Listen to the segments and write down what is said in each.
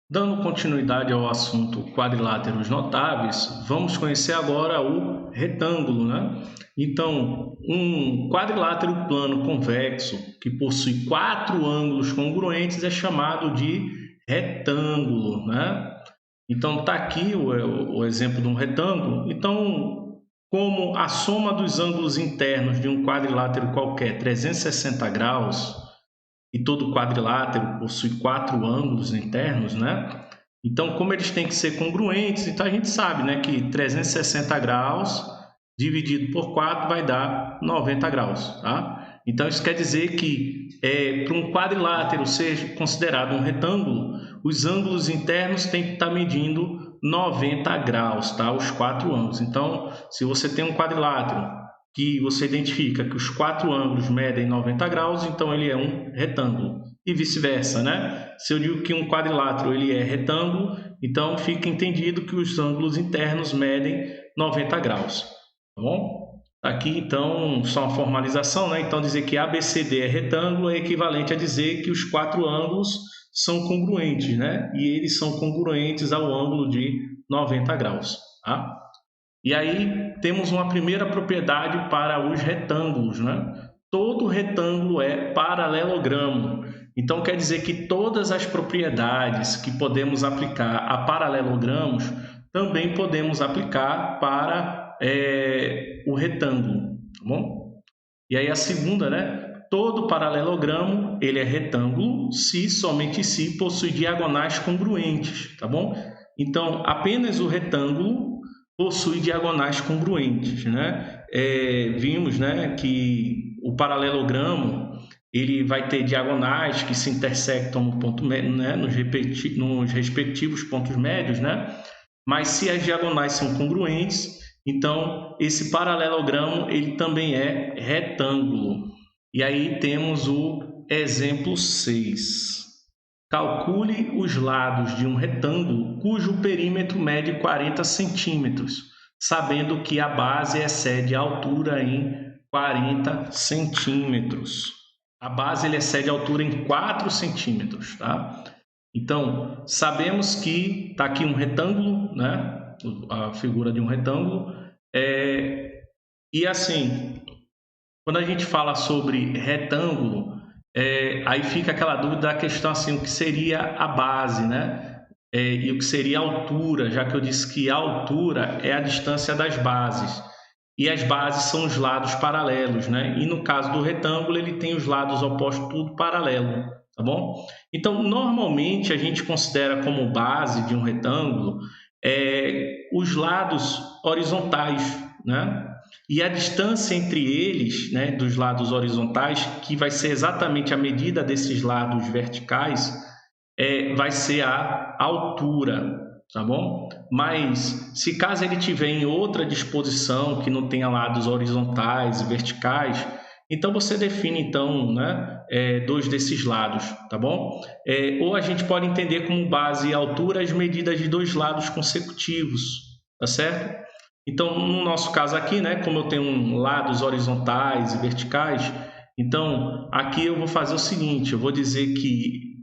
Dando continuidade ao assunto quadriláteros notáveis, vamos conhecer agora o retângulo, né? Então, um quadrilátero plano convexo que possui quatro ângulos congruentes é chamado de retângulo, né? Então, está aqui o exemplo de um retângulo. Então, como a soma dos ângulos internos de um quadrilátero qualquer, 360 graus, e todo quadrilátero possui quatro ângulos internos, né? Então, como eles têm que ser congruentes, então a gente sabe, né, que 360 graus dividido por 4 vai dar 90 graus, tá? Então, isso quer dizer que para um quadrilátero ser considerado um retângulo, os ângulos internos têm que estar medindo 90 graus, tá? Os quatro ângulos. Então, se você tem um quadrilátero que você identifica que os quatro ângulos medem 90 graus, então ele é um retângulo. E vice-versa, né? Se eu digo que um quadrilátero ele é retângulo, então fica entendido que os ângulos internos medem 90 graus, tá bom? Aqui, então, só uma formalização, né? Então, dizer que ABCD é retângulo é equivalente a dizer que os quatro ângulos são congruentes, né? E eles são congruentes ao ângulo de 90 graus, tá? E aí temos uma primeira propriedade para os retângulos, né? Todo retângulo é paralelogramo. Então quer dizer que todas as propriedades que podemos aplicar a paralelogramos também podemos aplicar para o retângulo, tá bom? E aí a segunda, né? Todo paralelogramo ele é retângulo se somente se possui diagonais congruentes, tá bom? Então apenas o retângulo possui diagonais congruentes, né? Vimos, né, que o paralelogramo ele vai ter diagonais que se intersectam no ponto, né, nos respectivos pontos médios, né? Mas se as diagonais são congruentes, então esse paralelogramo ele também é retângulo. E aí temos o exemplo 6. Calcule os lados de um retângulo cujo perímetro mede 40 centímetros, sabendo que a base excede a altura em 40 centímetros. A base ele excede a altura em 4 centímetros, tá? Então, sabemos que está aqui um retângulo, né? A figura de um retângulo. E assim, quando a gente fala sobre retângulo, aí fica aquela dúvida da questão assim, o que seria a base, né? E o que seria a altura, já que eu disse que a altura é a distância das bases. E as bases são os lados paralelos, né? E no caso do retângulo, ele tem os lados opostos tudo paralelo, tá bom? Então, normalmente a gente considera como base de um retângulo os lados horizontais, né? E a distância entre eles, né, dos lados horizontais, que vai ser exatamente a medida desses lados verticais, vai ser a altura, tá bom? Mas se caso ele tiver em outra disposição que não tenha lados horizontais e verticais, então você define então, né, dois desses lados, tá bom? Ou a gente pode entender como base e altura as medidas de dois lados consecutivos, tá certo? Então, no nosso caso aqui, né, como eu tenho lados horizontais e verticais, então aqui eu vou fazer o seguinte, eu vou dizer que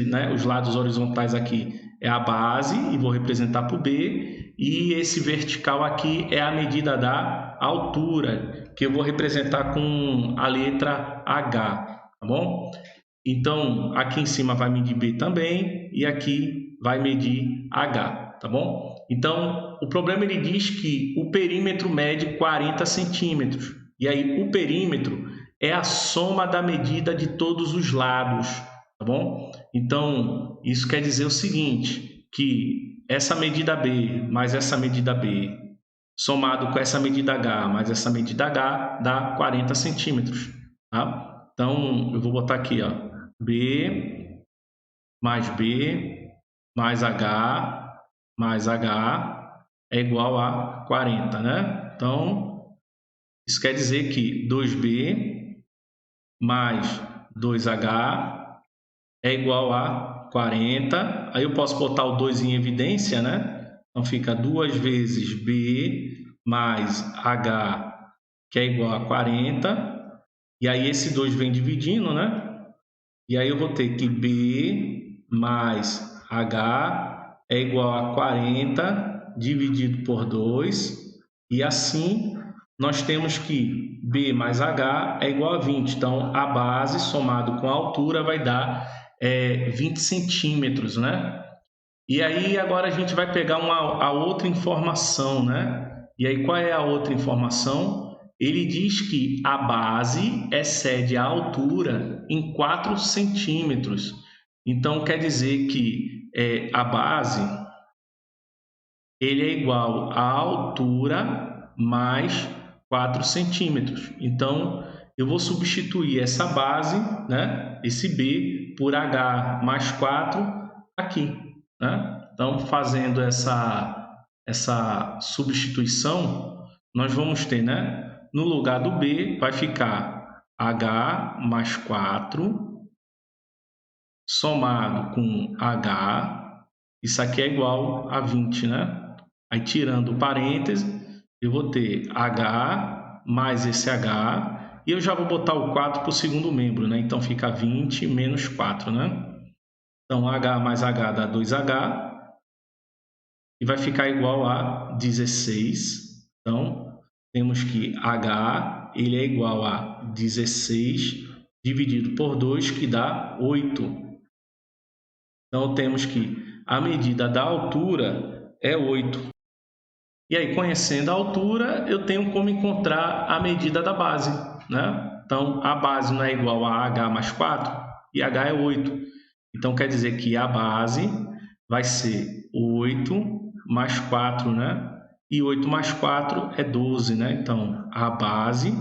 né, os lados horizontais aqui é a base e vou representar por B, e esse vertical aqui é a medida da altura, que eu vou representar com a letra H, tá bom? Então, aqui em cima vai medir B também, e aqui vai medir H, tá bom? Então, o problema ele diz que o perímetro mede 40 centímetros, e aí o perímetro é a soma da medida de todos os lados, tá bom? Então, isso quer dizer o seguinte, que essa medida B mais essa medida B, somado com essa medida H mais essa medida H, dá 40 centímetros, tá? Então, eu vou botar aqui, ó, B mais H mais H é igual a 40, né? Então, isso quer dizer que 2B mais 2H é igual a 40. Aí eu posso botar o 2 em evidência, né? Então fica 2 vezes B mais H, que é igual a 40. E aí esse 2 vem dividindo, né? E aí eu vou ter que B mais H é igual a 40 dividido por 2, e assim nós temos que B mais H é igual a 20. Então, a base somado com a altura vai dar 20 centímetros, né? E aí agora a gente vai pegar a outra informação, né? E aí qual é a outra informação? Ele diz que a base excede a altura em 4 centímetros. Então quer dizer que a base ele é igual à altura mais 4 centímetros. Então eu vou substituir essa base, né? Esse B por H mais 4 aqui, né? Então, fazendo essa substituição, nós vamos ter, né? No lugar do B, vai ficar H mais 4 somado com H. Isso aqui é igual a 20, né? Aí, tirando o parêntese, eu vou ter H mais esse H. E eu já vou botar o 4 para o segundo membro, né? Então, fica 20 menos 4, né? Então, H mais H dá 2H e vai ficar igual a 16. Então, temos que H ele é igual a 16 dividido por 2, que dá 8. Então, temos que a medida da altura é 8. E aí, conhecendo a altura, eu tenho como encontrar a medida da base, né? Então, a base não é igual a H mais 4 e H é 8. Então, quer dizer que a base vai ser 8 mais 4, né? E 8 mais 4 é 12, né? Então, a base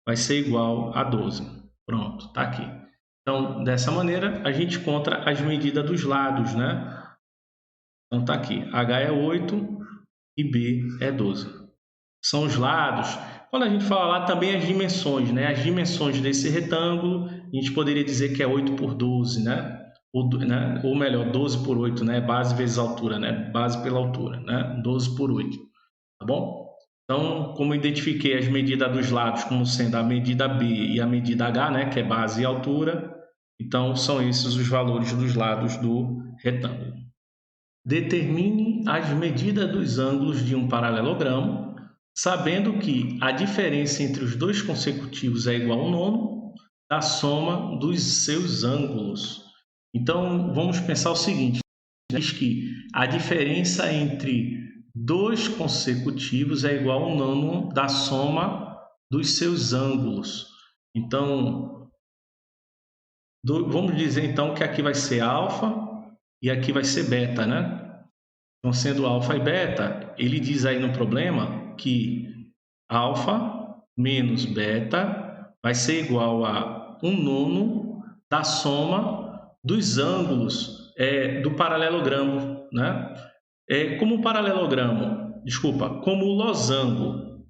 vai ser igual a 12. Pronto, está aqui. Então, dessa maneira, a gente encontra as medidas dos lados, né? Então, está aqui. H é 8 e B é 12. São os lados. Quando a gente fala lá, também as dimensões, né? As dimensões desse retângulo, a gente poderia dizer que é 8 por 12, né? Ou melhor, 12 por 8, né? Base vezes altura, né? Base pela altura, né? 12 por 8, tá bom? Então, como eu identifiquei as medidas dos lados como sendo a medida B e a medida H, né? Que é base e altura, então são esses os valores dos lados do retângulo. Determine as medidas dos ângulos de um paralelogramo, sabendo que a diferença entre os dois consecutivos é igual ao nono da soma dos seus ângulos. Então, vamos pensar o seguinte, diz que a diferença entre dois consecutivos é igual ao nono da soma dos seus ângulos. Então, vamos dizer então que aqui vai ser alfa e aqui vai ser beta, né? Então, sendo alfa e beta, ele diz aí no problema que alfa menos beta vai ser igual a 1/9 da soma dos ângulos do paralelogramo, né? Como o paralelogramo, como o losango,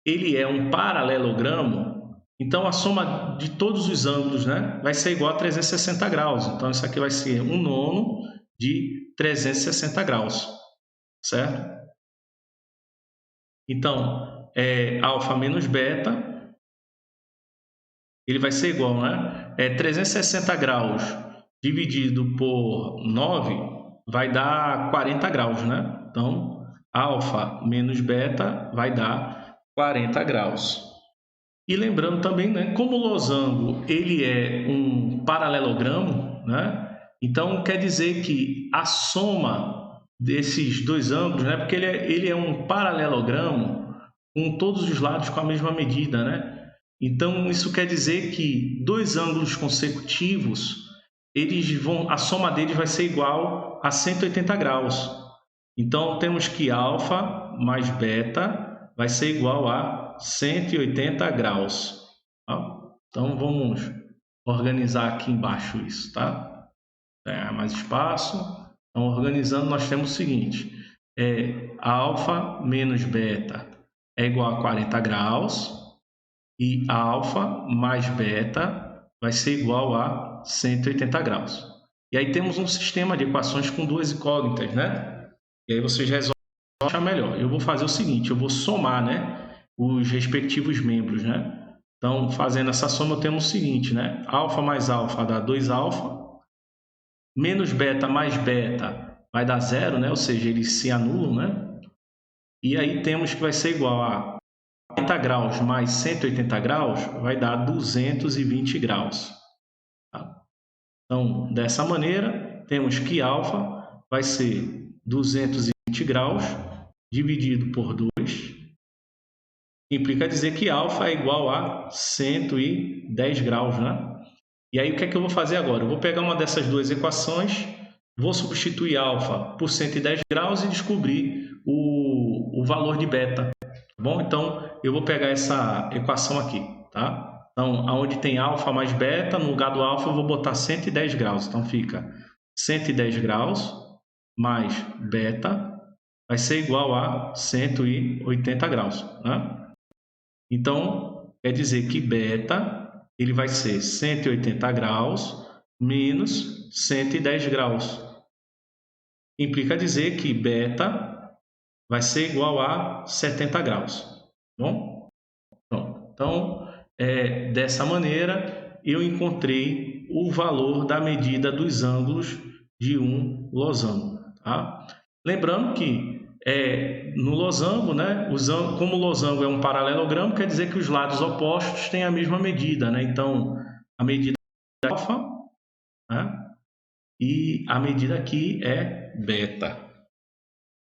ele é um paralelogramo, então a soma de todos os ângulos, né, vai ser igual a 360 graus. Então, isso aqui vai ser 1/9 de 360 graus, certo? Então, alfa menos beta, ele vai ser igual, né? 360 graus dividido por 9 vai dar 40 graus, né? Então, alfa menos beta vai dar 40 graus. E lembrando também, né, como o losango ele é um paralelogramo, né? Então, quer dizer que a soma desses dois ângulos, né, porque ele é um paralelogramo com todos os lados com a mesma medida, né? Então, isso quer dizer que dois ângulos consecutivos, a soma deles vai ser igual a 180 graus. Então, temos que alfa mais beta vai ser igual a 180 graus. Tá? Então, vamos organizar aqui embaixo isso, tá? Mais espaço. Então, organizando, nós temos o seguinte. Alfa menos beta é igual a 40 graus. E alfa mais beta vai ser igual a 180 graus. E aí temos um sistema de equações com duas incógnitas, né? E aí vocês resolvem achar melhor. Eu vou fazer o seguinte, eu vou somar, né, os respectivos membros, né? Então, fazendo essa soma, eu tenho o seguinte, né? Alfa mais alfa dá 2 alfa, menos beta mais beta vai dar 0, né? Ou seja, eles se anulam, né? E aí temos que vai ser igual a 40 graus mais 180 graus vai dar 220 graus. Tá? Então, dessa maneira, temos que alfa vai ser 220 graus dividido por 2. Implica dizer que alfa é igual a 110 graus, né? E aí, o que é que eu vou fazer agora? Eu vou pegar uma dessas duas equações, vou substituir alfa por 110 graus e descobrir o valor de beta. Tá bom? Então, eu vou pegar essa equação aqui, tá? Então, onde tem alfa mais beta, no lugar do alfa eu vou botar 110 graus. Então, fica 110 graus mais beta vai ser igual a 180 graus, né? Então, quer dizer que beta ele vai ser 180 graus menos 110 graus. Implica dizer que beta vai ser igual a 70 graus. Bom? Pronto. Então, dessa maneira, eu encontrei o valor da medida dos ângulos de um losango. Tá? Lembrando que no losango, né, como o losango é um paralelogramo, quer dizer que os lados opostos têm a mesma medida. Né? Então, a medida é alfa, né? E a medida aqui é beta.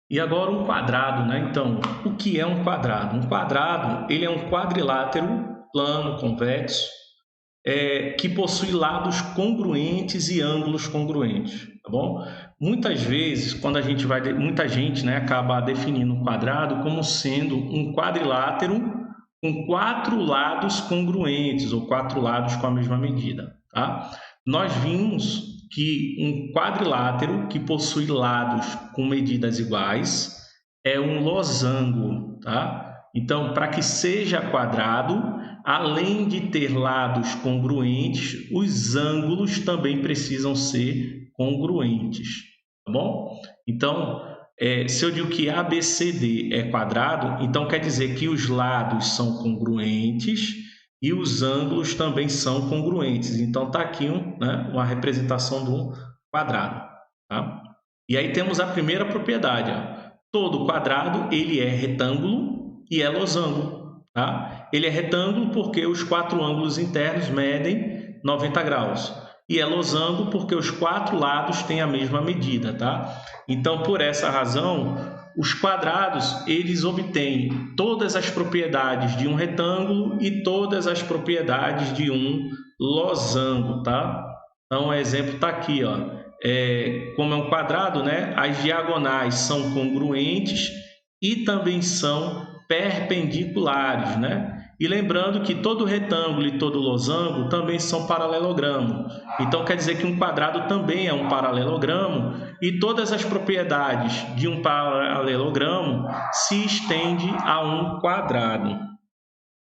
E agora um quadrado, né? Então, o que é um quadrado? Um quadrado ele é um quadrilátero plano, convexo, que possui lados congruentes e ângulos congruentes, tá bom? Muitas vezes, quando muita gente, né, acaba definindo um quadrado como sendo um quadrilátero com 4 lados congruentes ou 4 lados com a mesma medida, tá? Nós vimos que um quadrilátero que possui lados com medidas iguais é um losango, tá? Então, para que seja quadrado, além de ter lados congruentes, os ângulos também precisam ser congruentes, tá bom? Então, se eu digo que ABCD é quadrado, então quer dizer que os lados são congruentes e os ângulos também são congruentes. Então, está aqui uma representação de um quadrado. Tá? E aí temos a primeira propriedade. Ó. Todo quadrado ele é retângulo e é losango. Tá? Ele é retângulo porque os 4 ângulos internos medem 90 graus. E é losango porque os 4 lados têm a mesma medida. Tá? Então, por essa razão, os quadrados eles obtêm todas as propriedades de um retângulo e todas as propriedades de um losango, tá? Então, o exemplo está aqui, ó. Como é um quadrado, né? As diagonais são congruentes e também são perpendiculares, né? E lembrando que todo retângulo e todo losango também são paralelogramo. Então, quer dizer que um quadrado também é um paralelogramo e todas as propriedades de um paralelogramo se estendem a um quadrado.